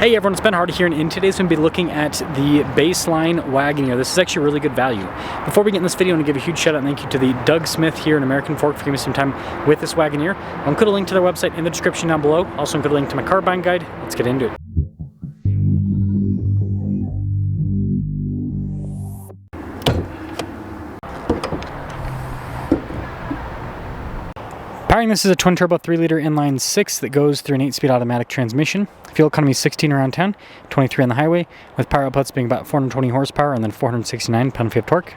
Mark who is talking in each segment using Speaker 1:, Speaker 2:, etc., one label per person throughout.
Speaker 1: Hey everyone, it's Ben Hardy here, and in today's we're going to be looking at the baseline Wagoneer. This is actually really good value. Before we get in this video, I want to give a huge shout out and thank you to the Doug Smith here in American Fork for giving me some time with this Wagoneer. I'll include a link to their website in the description down below. Also include a link to my car buying guide. Let's get into it. Powering this is a twin-turbo 3-liter inline 6 that goes through an 8-speed automatic transmission. Fuel economy is 16 around town, 23 on the highway, with power outputs being about 420 horsepower and then 469 pound-feet of torque.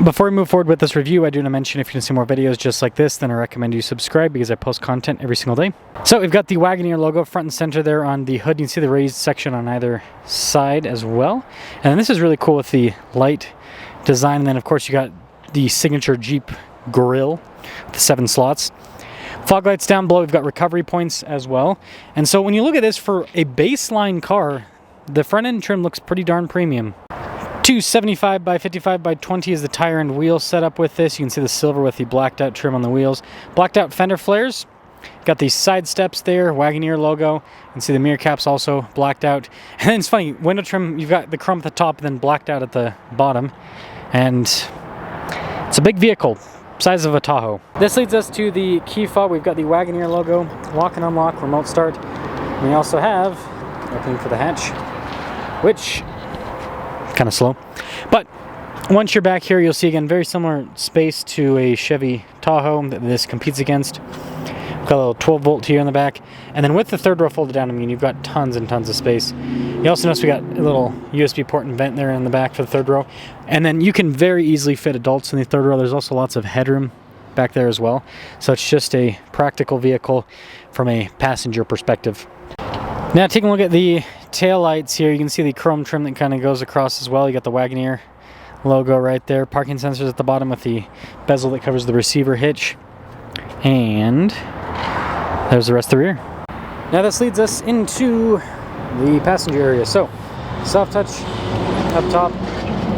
Speaker 1: Before we move forward with this review, I do want to mention if you want to see more videos just like this, then I recommend you subscribe because I post content every single day. So we've got the Wagoneer logo front and center there on the hood. You can see the raised section on either side as well. And this is really cool with the light design. And then of course you got the signature Jeep grille with the 7 slots. Fog lights down below. We've got recovery points as well. And so when you look at this for a baseline car, the front end trim looks pretty darn premium. 275 by 55 by 20 is the tire and wheel setup with this. You can see the silver with the blacked out trim on the wheels. Blacked out fender flares. Got these side steps there, Wagoneer logo. You can see the mirror caps also blacked out. And then it's funny, window trim, you've got the chrome at the top and then blacked out at the bottom. And it's a big vehicle, size of a Tahoe. This leads us to the key fob. We've got the Wagoneer logo, lock and unlock, remote start. And we also have opening for the hatch, which kind of slow. But once you're back here, you'll see again very similar space to a Chevy Tahoe that this competes against. We've got a little 12 volt here in the back, and then with the third row folded down, I mean, you've got tons and tons of space. You also notice we got a little USB port and vent there in the back for the third row, and then you can very easily fit adults in the third row. There's also lots of headroom back there as well, so it's just a practical vehicle from a passenger perspective. Now taking a look at the tail lights here, you can see the chrome trim that kind of goes across as well. You got the Wagoneer logo right there, parking sensors at the bottom with the bezel that covers the receiver hitch, and there's the rest of the rear. Now this leads us into the passenger area. So, soft touch up top,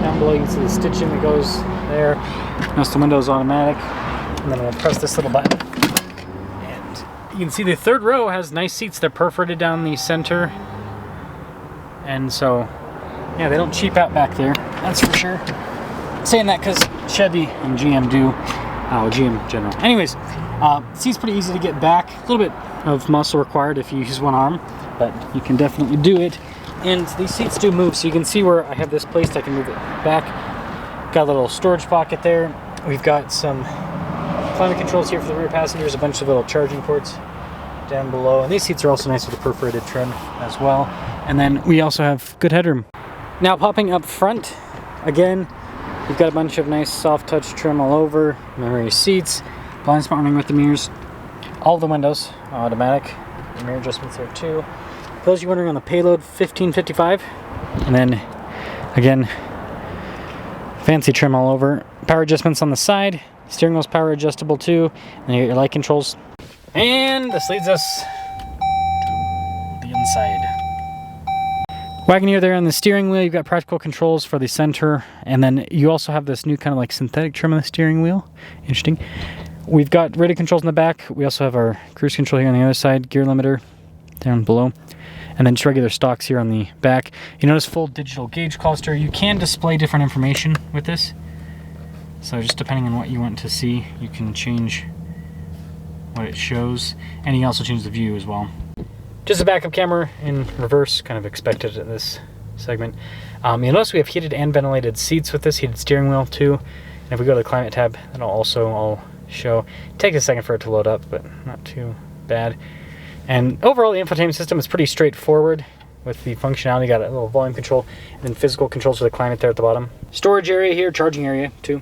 Speaker 1: down below you can see the stitching that goes there. Notice the window's automatic, and then we'll press this little button. And you can see the third row has nice seats. They're perforated down the center. And so, yeah, they don't cheap out back there, that's for sure. I'm saying that because Chevy and GM do. GM in general. Anyways, seat's pretty easy to get back. A little bit of muscle required if you use one arm, but you can definitely do it. And these seats do move, so you can see where I have this placed. I can move it back. Got a little storage pocket there. We've got some climate controls here for the rear passengers, a bunch of little charging ports down below. And these seats are also nice with the perforated trim as well. And then we also have good headroom. Now popping up front, again, you've got a bunch of nice soft touch trim all over, memory seats, blind spot warning with the mirrors, all the windows automatic, mirror adjustments there too. For those of you wondering on the payload, 1555, and then again, fancy trim all over, power adjustments on the side, steering wheel's power adjustable too, and you got your light controls. And this leads us to the inside. Wagoneer there on the steering wheel. You've got practical controls for the center, and then you also have this new kind of like synthetic trim on the steering wheel. Interesting. We've got radio controls in the back. We also have our cruise control here on the other side, gear limiter down below, and then just regular stocks here on the back. You notice full digital gauge cluster. You can display different information with this, so just depending on what you want to see, you can change what it shows, and you can also change the view as well. Just a backup camera in reverse, kind of expected at this segment. You'll notice we have heated and ventilated seats with this, heated steering wheel too. And if we go to the climate tab, that'll also all show. Take a second for it to load up, but not too bad. And overall, the infotainment system is pretty straightforward with the functionality. You got a little volume control, and then physical controls for the climate there at the bottom. Storage area here, charging area too.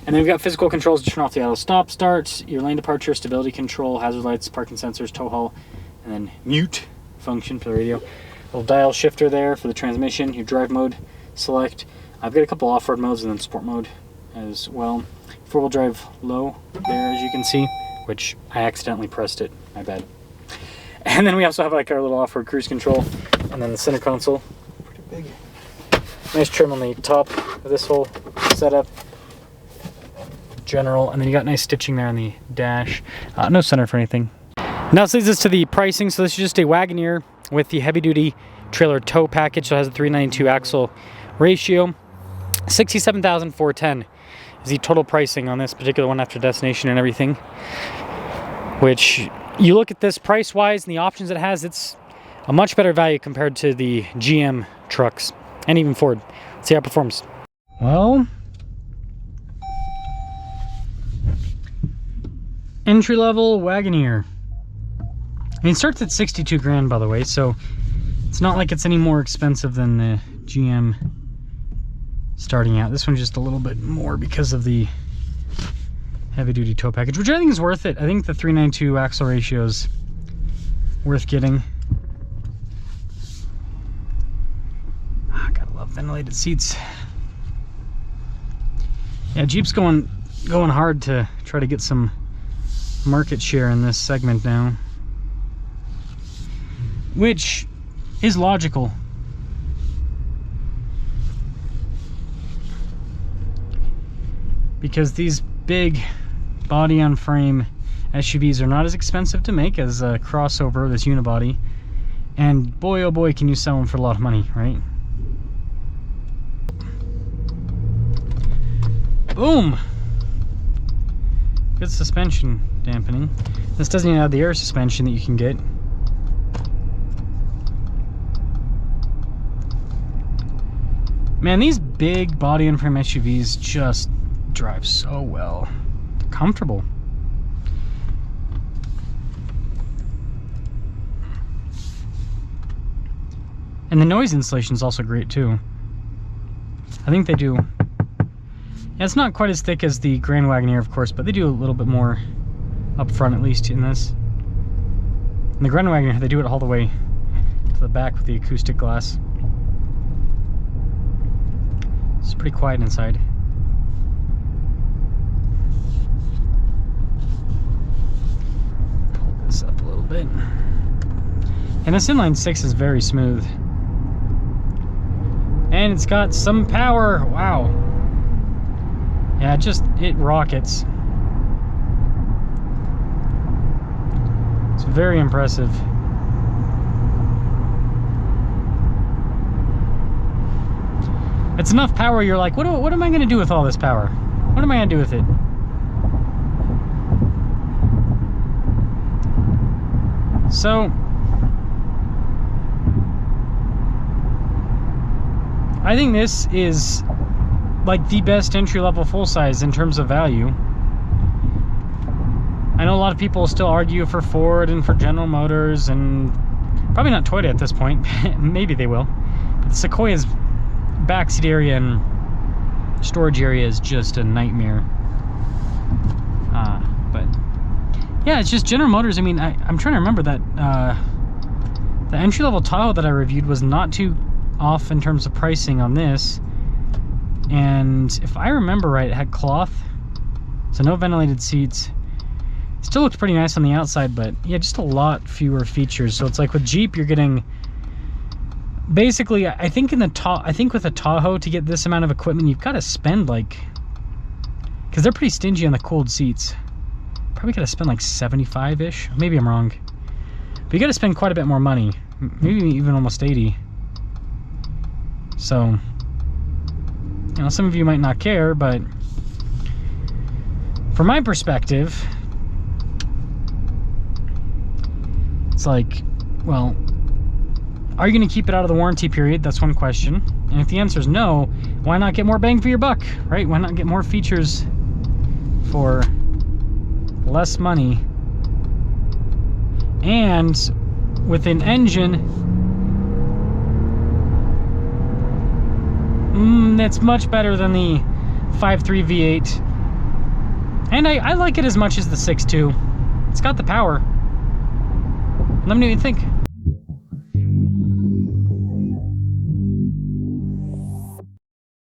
Speaker 1: And then we've got physical controls to turn off the auto stop starts, your lane departure, stability control, hazard lights, parking sensors, tow haul, and then mute function for the radio. Little dial shifter there for the transmission, your drive mode select. I've got a couple off-road modes and then sport mode as well. Four-wheel drive low there, as you can see, which I accidentally pressed it, my bad. And then we also have like our little off-road cruise control, and then the center console, pretty big. Nice trim on the top of this whole setup. General, and then you got nice stitching there on the dash. No center for anything. Now this leads us to the pricing. So this is just a Wagoneer with the heavy-duty trailer tow package. So it has a 392 axle ratio. $67,410 is the total pricing on this particular one after destination and everything. Which, you look at this price-wise and the options it has, it's a much better value compared to the GM trucks and even Ford. Let's see how it performs. Well, entry-level Wagoneer. I mean, it starts at 62 grand, by the way, so it's not like it's any more expensive than the GM starting out. This one's just a little bit more because of the heavy-duty tow package, which I think is worth it. I think the 392 axle ratio is worth getting. Ah, gotta love ventilated seats. Yeah, Jeep's going hard to try to get some market share in this segment now, which is logical. Because these big body on frame SUVs are not as expensive to make as a crossover, this unibody, and boy oh boy can you sell them for a lot of money, right? Boom! Good suspension dampening. This doesn't even have the air suspension that you can get. Man, these big body and frame SUVs just drive so well. They're comfortable. And the noise insulation is also great too. I think they do. Yeah, it's not quite as thick as the Grand Wagoneer, of course, but they do a little bit more up front, at least in this. In the Grand Wagoneer, they do it all the way to the back with the acoustic glass. It's pretty quiet inside. Pull this up a little bit. And this inline 6 is very smooth. And it's got some power. Wow. Yeah, it rockets. It's very impressive. It's enough power you're like, what am I going to do with all this power? What am I going to do with it? So, I think this is like the best entry-level full-size in terms of value. I know a lot of people still argue for Ford and for General Motors, and probably not Toyota at this point. Maybe they will. But the Sequoia's backseat area and storage area is just a nightmare. But yeah, it's just General Motors. I mean, I'm trying to remember that the entry-level Tahoe that I reviewed was not too off in terms of pricing on this. And if I remember right, it had cloth, so no ventilated seats. Still looks pretty nice on the outside, but yeah, just a lot fewer features. So it's like with Jeep, you're getting basically, I think with a Tahoe, to get this amount of equipment, you've got to spend like, because they're pretty stingy on the cooled seats. Probably got to spend like 75-ish. Maybe I'm wrong, but you got to spend quite a bit more money. Maybe even almost 80. So, you know, some of you might not care, but from my perspective, it's like, well, are you going to keep it out of the warranty period? That's one question. And if the answer is no, why not get more bang for your buck, right? Why not get more features for less money? And with an engine that's much better than the 5.3 V8. And I like it as much as the 6.2. It's got the power. Let me know what you think.